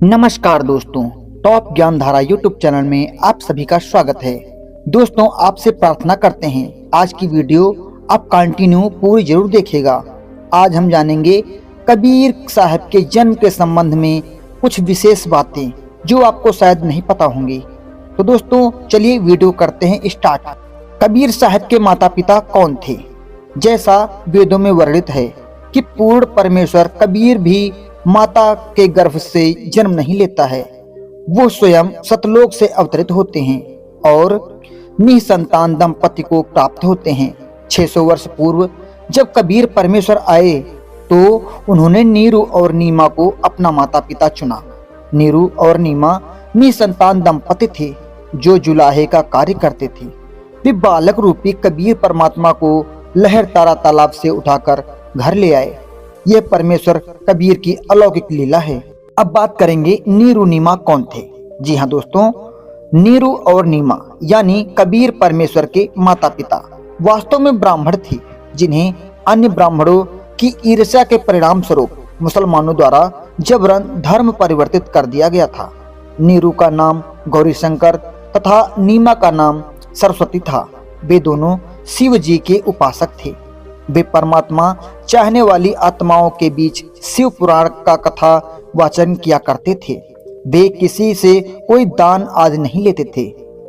नमस्कार दोस्तों, टॉप ज्ञान धारा यूट्यूब चैनल में आप सभी का स्वागत है। दोस्तों, आपसे प्रार्थना करते हैं आज की वीडियो आप कंटिन्यू पूरी जरूर देखिएगा। आज हम जानेंगे कबीर साहब के जन्म के संबंध में कुछ विशेष बातें जो आपको शायद नहीं पता होंगी। तो दोस्तों चलिए वीडियो करते हैं स्टार्ट। कबीर साहब के माता पिता कौन थे? जैसा वेदों में वर्णित है कि पूर्ण परमेश्वर कबीर भी माता के गर्भ से जन्म नहीं लेता है, वो स्वयं सतलोक से अवतरित होते हैं और निसंतान दंपति को प्राप्त होते हैं। 600 वर्ष पूर्व जब कबीर परमेश्वर आए तो उन्होंने नीरू और नीमा को अपना माता पिता चुना। नीरू और नीमा निसंतान दंपति थे जो जुलाहे का कार्य करते थे। वे बालक रूपी कबीर परमात्मा को लहर तारा तालाब से उठाकर घर ले आए। यह परमेश्वर कबीर की अलौकिक लीला है। अब बात करेंगे नीरू नीमा कौन थे। जी हाँ दोस्तों, नीरू और नीमा यानी कबीर परमेश्वर के माता पिता वास्तव में ब्राह्मण थे, जिन्हें अन्य ब्राह्मणों की ईर्ष्या के परिणाम स्वरूप मुसलमानों द्वारा जबरन धर्म परिवर्तित कर दिया गया था। नीरू का नाम गौरीशंकर तथा नीमा का नाम सरस्वती था। वे दोनों शिव जी के उपासक थे। वे परमात्मा चाहने वाली आत्माओं के बीच शिव पुराण का कथा वाचन किया करते थे। वे किसी से कोई दान आदि नहीं लेते थे,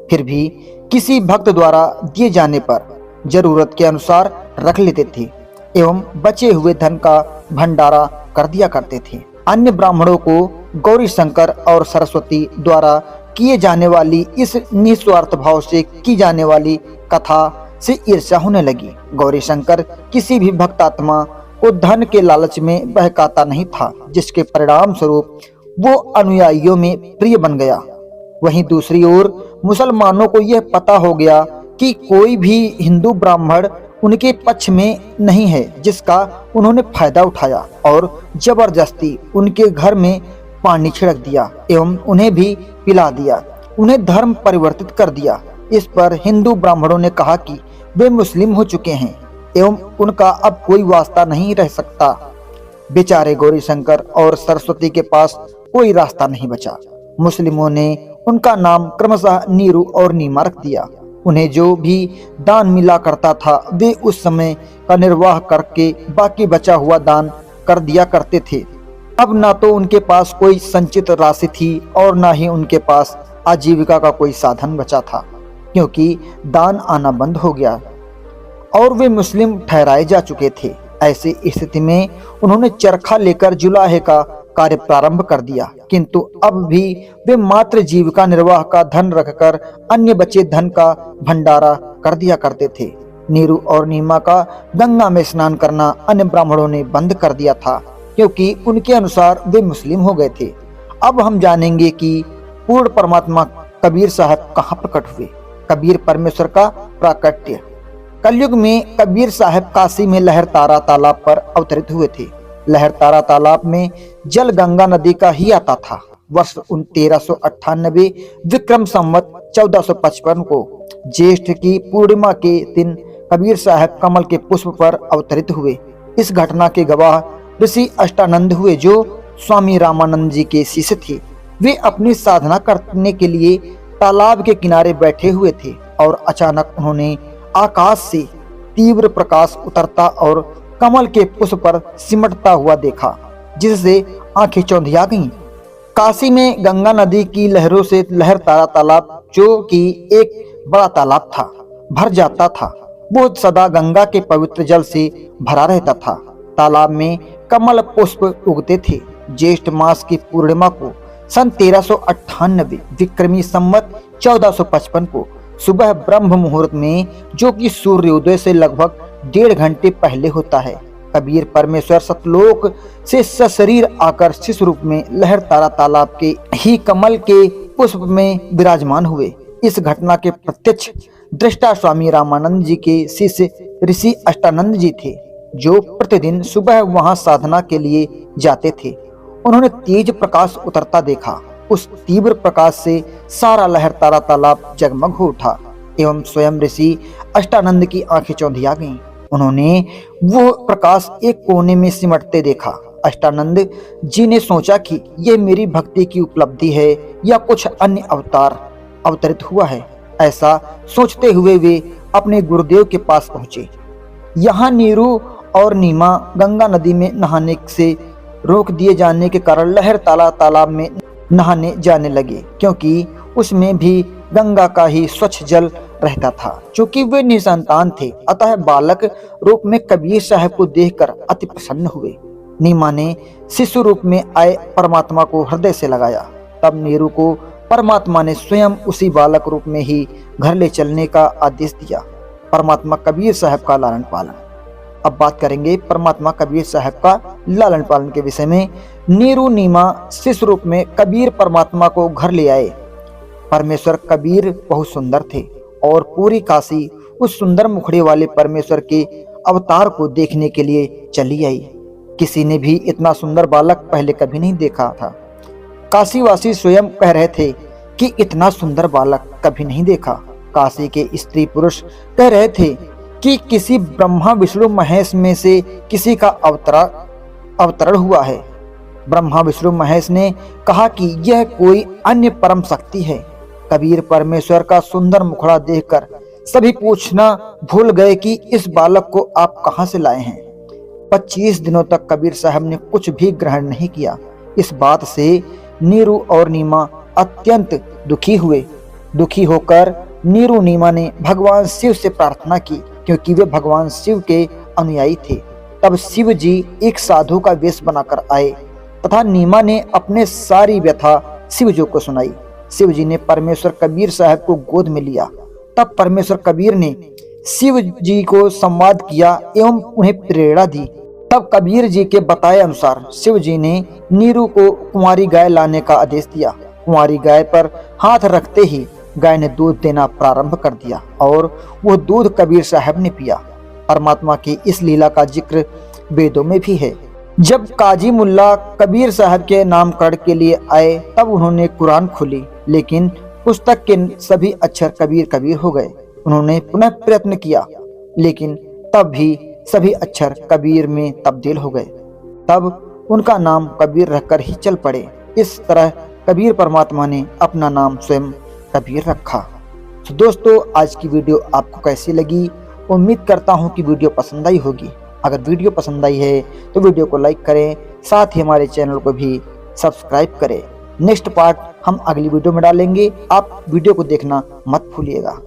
फिर भी किसी भक्त द्वारा दिए जाने पर जरूरत के अनुसार रख लेते थे एवं बचे हुए धन का भंडारा कर दिया करते थे। अन्य ब्राह्मणों को गौरी शंकर और सरस्वती द्वारा किए जाने वाली इस निस्वार्थ भाव से की जाने वाली कथा से ईर्ष्या होने लगी। गौरी शंकर किसी भी भक्तात्मा को धन के लालच में बहकाता नहीं था, जिसके परिणाम स्वरूप वो अनुयायियों में प्रिय बन गया। वहीं दूसरी ओर मुसलमानों को यह पता हो गया कि कोई भी हिंदू ब्राह्मण उनके पक्ष में नहीं है, जिसका उन्होंने फायदा उठाया और जबरदस्ती उनके घर में पानी छिड़क दिया एवं उन्हें भी पिला दिया, उन्हें धर्म परिवर्तित कर दिया। इस पर हिंदू ब्राह्मणों ने कहा कि वे मुस्लिम हो चुके हैं एवं उनका अब कोई वास्ता नहीं रह सकता। बेचारे गौरी शंकर और सरस्वती के पास कोई रास्ता नहीं बचा। मुस्लिमों ने उनका नाम क्रमशः नीरू और नीमा रख दिया। उन्हें जो भी दान मिला करता था वे उस समय का निर्वाह करके बाकी बचा हुआ दान कर दिया करते थे। अब ना तो उनके पास कोई संचित राशि थी और ना ही उनके पास आजीविका का कोई साधन बचा था, क्योंकि दान आना बंद हो गया और वे मुस्लिम ठहराए जा चुके थे। ऐसी स्थिति में उन्होंने चरखा लेकर जुलाहे का कार्य प्रारंभ कर दिया, किंतु अब भी वे मात्र जीविका निर्वाह का धन रखकर अन्य बचे धन का भंडारा कर दिया करते थे। नीरू और नीमा का गंगा में स्नान करना अन्य ब्राह्मणों ने बंद कर दिया था, क्योंकि उनके अनुसार वे मुस्लिम हो गए थे। अब हम जानेंगे कि पूर्ण परमात्मा कबीर साहब कहाँ प्रकट हुए। कबीर परमेश्वर का प्राकट्य। कलयुग में कबीर साहब काशी में लहर तारा तालाब पर अवतरित हुए थे। लहर तारा तालाब में जल गंगा नदी का ही आता था। वर्ष 1398 विक्रम संवत 1455 को ज्येष्ठ की पूर्णिमा के दिन कबीर साहब कमल के पुष्प पर अवतरित हुए। इस घटना के गवाह ऋषि अष्टानंद हुए, जो स्वामी रामानंद जी के शिष्य थे। वे अपनी साधना करने के लिए तालाब के किनारे बैठे हुए थे और अचानक उन्होंने आकाश से तीव्र प्रकाश उतरता और कमल के पुष्प पर सिमटता हुआ देखा, जिससे आंखें चौंधिया गईं। काशी में गंगा नदी की लहरों से लहर तारा तालाब, जो कि एक बड़ा तालाब था, भर जाता था। वो सदा गंगा के पवित्र जल से भरा रहता था। तालाब में कमल पुष्प उगते थे। ज्येष्ठ मास की पूर्णिमा को सन 1398 विक्रमी संवत 1455 को सुबह ब्रह्म मुहूर्त में, जो कि सूर्योदय से लगभग 1.5 घंटे पहले होता है, कबीर परमेश्वर सतलोक से सशरीर आकर शिशु रूप में लहर तारा तालाब के ही कमल के पुष्प में विराजमान हुए। इस घटना के प्रत्यक्ष दृष्टा स्वामी रामानंद जी के शिष्य ऋषि अष्टानंद जी थे, जो प्रतिदिन सुबह वहां साधना के लिए जाते थे। उन्होंने तेज प्रकाश उतरता देखा। उस तीव्र प्रकाश से सारा लहर तारा तालाब जगमग हो उठा एवं स्वयं ऋषि अष्टानंद की आंखें चौंधिया गईं। उन्होंने वो प्रकाश एक कोने में सिमटते देखा। अष्टानंद जी ने सोचा कि यह मेरी भक्ति की उपलब्धि है या कुछ अन्य अवतार अवतरित हुआ है। ऐसा सोचते हुए वे अपने गुरुदेव के पास पहुंचे। यहाँ नीरू और नीमा गंगा नदी में नहाने से रोक दिए जाने के कारण लहर तालाब में नहाने जाने लगे, क्योंकि उसमें भी गंगा का ही स्वच्छ जल रहता था। चूंकि वे निसंतान थे, अतः बालक रूप में कबीर साहब को देखकर अति प्रसन्न हुए। नीमा ने शिशु रूप में आए परमात्मा को हृदय से लगाया। तब नीरू को परमात्मा ने स्वयं उसी बालक रूप में ही घर ले चलने का आदेश दिया। परमात्मा कबीर साहब का लालन पालन। अब बात करेंगे परमात्मा कबीर साहब का लालन पालन के विषय में। नीरू नीमा शिशु रूप में कबीर परमात्मा को घर ले आए। परमेश्वर कबीर बहुत सुंदर थे और पूरी काशी उस सुंदर मुखड़े वाले परमेश्वर के अवतार को देखने के लिए चली आई। किसी ने भी इतना सुंदर बालक पहले कभी नहीं देखा था। काशीवासी स्वयं कह रहे थे कि इतना सुंदर बालक कभी नहीं देखा। काशी के स्त्री पुरुष कह रहे थे कि किसी ब्रह्मा विष्णु महेश में से किसी का अवतरण हुआ है। ब्रह्मा विष्णु महेश ने कहा कि यह कोई अन्य परम शक्ति है। कबीर परमेश्वर का सुंदर मुखड़ा देखकर सभी पूछना भूल गए कि इस बालक को आप कहां से लाए हैं। 25 दिनों तक कबीर साहब ने कुछ भी ग्रहण नहीं किया। इस बात से नीरू और नीमा अत्यंत दुखी हुए। दुखी होकर नीरू नीमा ने भगवान शिव से प्रार्थना की, क्योंकि वे भगवान शिव के अनुयायी थे। तब शिव जी एक साधु का वेश बनाकर आए तथा नीमा ने अपने सारी व्यथा शिव जी को सुनाई। शिव जी ने परमेश्वर कबीर साहब को गोद में लिया। तब परमेश्वर कबीर ने शिव जी को संवाद किया एवं उन्हें प्रेरणा दी। तब कबीर जी के बताए अनुसार शिव जी ने नीरू को कुंवारी गाय लाने का आदेश दिया। कुंवारी गाय पर हाथ रखते ही गाय ने दूध देना प्रारंभ कर दिया और वह दूध कबीर साहब ने पिया। परमात्मा की इस लीला का जिक्र वेदों में भी है। जब काजी मुल्ला कबीर साहब के नामकरण के लिए आए तब उन्होंने कुरान खोली, लेकिन पुस्तक के सभी अक्षर कबीर कबीर हो गए। उन्होंने पुनः प्रयत्न किया, लेकिन तब भी सभी अक्षर कबीर में तब्दील हो गए। तब उनका नाम कबीर रखकर ही चल पड़े। इस तरह कबीर परमात्मा ने अपना नाम स्वयं कबीर रखा। तो दोस्तों, आज की वीडियो आपको कैसी लगी? उम्मीद करता हूँ कि वीडियो पसंद आई होगी। अगर वीडियो पसंद आई है तो वीडियो को लाइक करें, साथ ही हमारे चैनल को भी सब्सक्राइब करें। नेक्स्ट पार्ट हम अगली वीडियो में डालेंगे, आप वीडियो को देखना मत भूलिएगा।